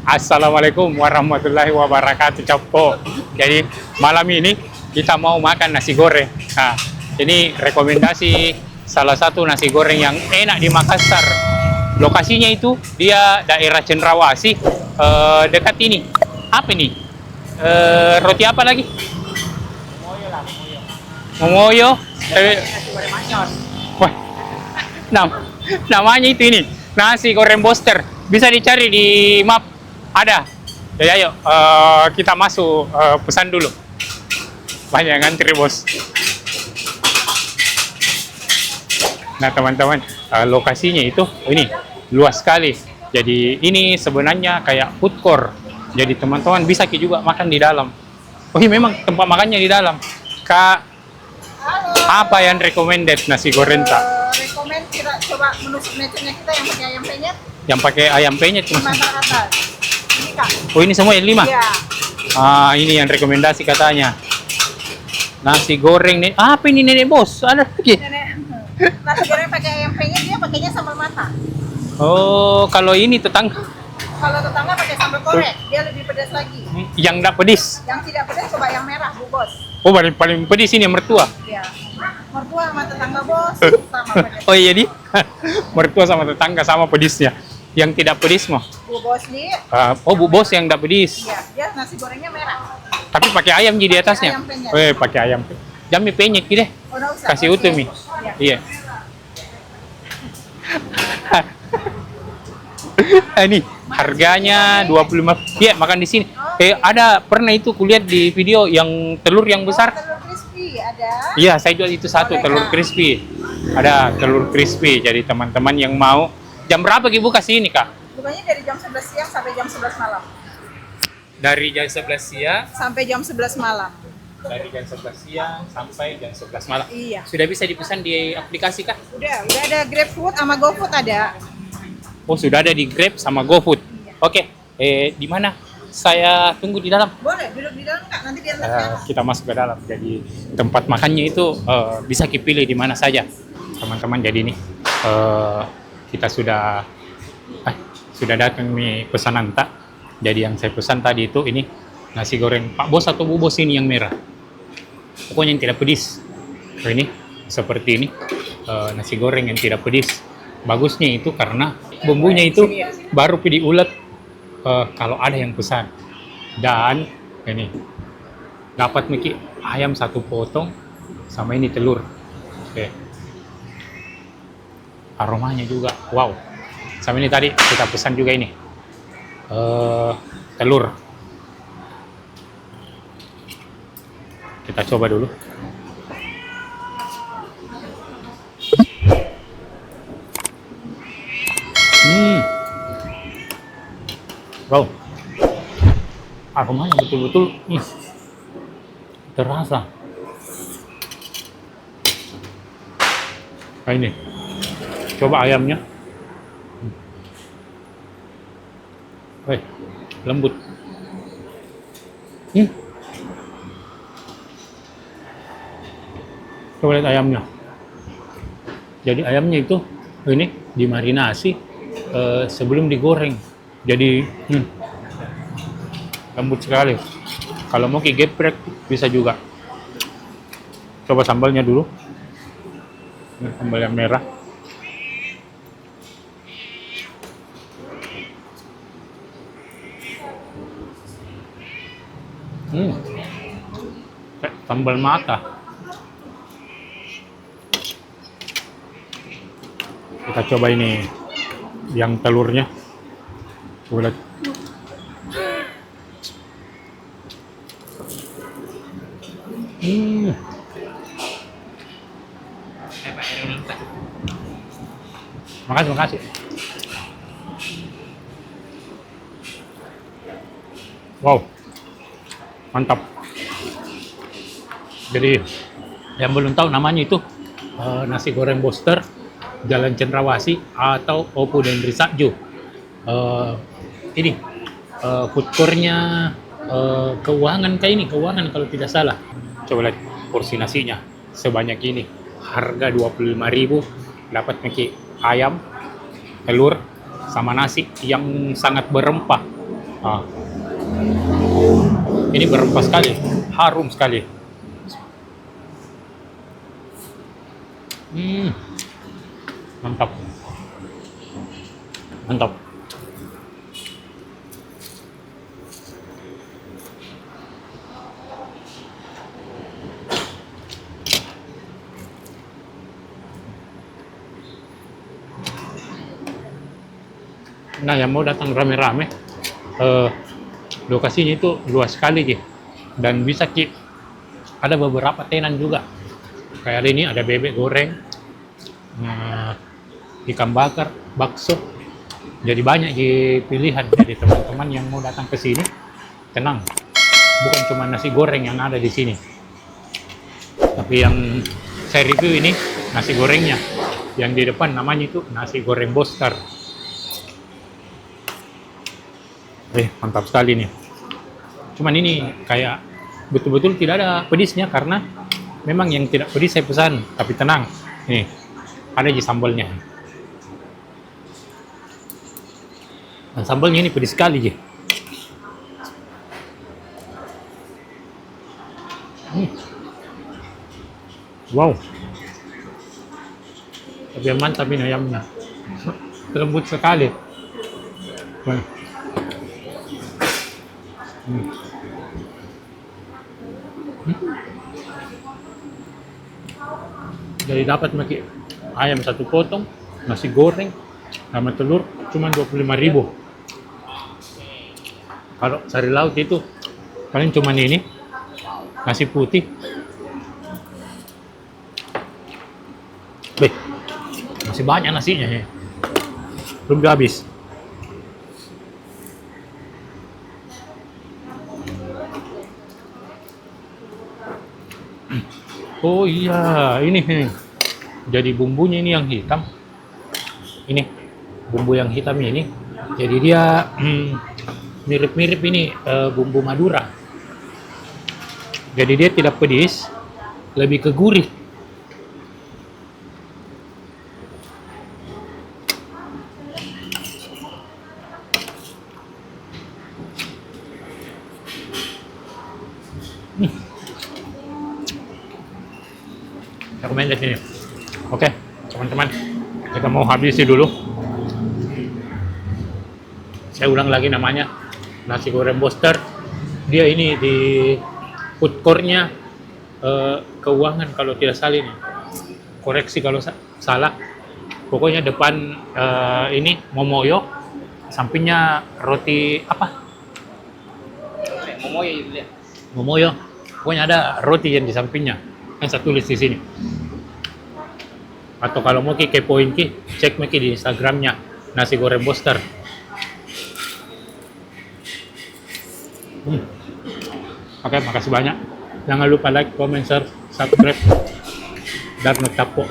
Assalamualaikum warahmatullahi wabarakatuh, Copo. Jadi malam ini kita mau makan nasi goreng. Nah, ini rekomendasi salah satu nasi goreng yang enak di Makassar. Lokasinya itu dia daerah Cendrawasih, dekat ini. Apa ini? Roti apa lagi? Momoyo. Wah, namanya itu ini nasi goreng Boster. Bisa dicari di map. Ada. Jadi ayo kita masuk, pesan dulu. Banyak yang ngantri, bos. Nah, teman-teman, lokasinya itu ini luas sekali. Jadi ini sebenarnya kayak food court. Jadi teman-teman bisa juga makan di dalam. Oh iya, memang tempat makannya di dalam. Kak, apa yang recommended nasi goreng tak? Rekomend kita coba menu signature-nya kita yang pakai ayam penyet. Yang pakai ayam penyet cuma. 5 ke atas. Ini Kak. Oh, ini semua yang 5? Iya. Ini yang rekomendasi katanya. Nasi goreng nih. Apa ini nenek bos? Ada lagi. Nenek. Nasi goreng pakai ayam penyet, dia pakainya sambal mata. Oh, kalau ini tetangga. Kalau tetangga pakai sambal korek, dia lebih pedas lagi. Yang tidak pedis. Yang tidak pedas coba yang merah, Bu Bos. Oh, paling pedis ini yang mertua. Iya. Mertua sama tetangga Bos sama pedas. Oh iya, di. Mertua sama tetangga sama pedisnya. Yang tidak pedis mah. Bu Bos nih. Oh, Bu Bos yang tidak pedis. Iya, dia nasi gorengnya merah. Tapi pakai ayam di atasnya. Ayam penyet. Pakai ayam. Jami penyet gitu deh. Oh, nggak usah. Kasih utuh mi. Iya. Iya. Ini harganya 25. Iya, makan di sini. Ada pernah itu kulihat di video yang telur yang besar. Telur crispy ada. Iya, saya jual itu satu, telur crispy. Ada telur crispy. Jadi teman-teman yang mau, jam berapa Ki buka sini, Kak? Bukanya dari jam 11 siang sampai jam 11 malam. Dari jam 11 siang Sampai jam 11 malam. dari jam 11 siang sampai jam 11 malam. Iya. Sudah bisa dipesan di aplikasi kah? Udah ada GrabFood sama GoFood ada. Oh, sudah ada di Grab sama GoFood. Oke, di mana? Saya tunggu di dalam. Boleh duduk di dalam Kak, nanti diantar ke atas. Kita masuk ke dalam. Jadi tempat makannya itu bisa dipilih di mana saja, teman-teman. Jadi ini kita sudah datang nih pesanan tak. Jadi yang saya pesan tadi itu ini nasi goreng Pak Bos atau Bu Bos ini yang merah. Pokoknya yang tidak pedis. Ini seperti ini nasi goreng yang tidak pedis. Bagusnya itu karena bumbunya itu baru diulek kalau ada yang pesan. Dan ini dapat Miki ayam 1 potong sama ini telur. Oke. Aromanya juga wow. Sama ini tadi kita pesan juga ini telur. Kita coba dulu. Wow, aromanya betul-betul terasa. Nah, ini coba ayamnya. Lembut. Coba lihat ayamnya. Jadi ayamnya itu ini dimarinasi sebelum digoreng. Jadi lembut sekali. Kalau mau geprek bisa juga. Coba sambalnya dulu. Ini sambal yang merah. Sambal mata. Kita coba ini yang telurnya. Coba lihat. Makasih. Wow, mantap. Jadi yang belum tahu namanya itu nasi goreng Boster, Jalan Cendrawasih atau Opu dan Risakju. Ini food court-nya keuangan kayak ini, keuangan kalau tidak salah. Coba lihat porsi nasinya sebanyak ini. Harga 25.000 dapat ayam, telur, sama nasi yang sangat berempah. Ah. Ini berempah sekali, harum sekali. Mantap, mantap. Nah, yang mau datang rame-rame, lokasinya itu luas sekali, Ki. Dan bisa, Ki, ada beberapa tenan juga. Kayak hari ini ada bebek goreng, ikan bakar, bakso. Jadi banyak pilihan. Jadi teman-teman yang mau datang ke sini, tenang. Bukan cuma nasi goreng yang ada di sini. Tapi yang saya review ini, nasi gorengnya. Yang di depan namanya itu nasi goreng Bostar. Mantap sekali nih. Cuman ini kayak betul-betul tidak ada pedisnya karena memang yang tidak pedis saya pesan. Tapi tenang, nih ada di sambalnya. Dan sambalnya ini pedis sekali, Ji. Wow. Tapi yang mantap ini ayamnya. Lembut sekali. Jadi dapat maki ayam satu potong, nasi goreng, sama telur cuma 25.000. Kalau sari laut itu paling cuma ini, nasi putih. Masih banyak nasinya ya. Belum habis. Oh iya, ini jadi bumbunya ini yang hitam. Ini bumbu yang hitam ini. Jadi dia mirip-mirip ini bumbu Madura. Jadi dia tidak pedis, lebih ke gurih. Recommended ini. Oke, teman-teman, kita mau habisi dulu. Saya ulang lagi namanya, nasi goreng Bostar. Dia ini di food court-nya Keuangan kalau tidak salah ini. Koreksi kalau salah. Pokoknya depan ini Momoyo, sampingnya roti apa? Momoyo itu dia. Momoyo. Pokoknya ada roti yang di sampingnya. Kan saya tulis di sini. Atau kalau mau kepoin cek di Instagramnya nasi goreng Bostar. Oke, makasih banyak. Jangan lupa like, comment, share, subscribe, dan nge-tapo.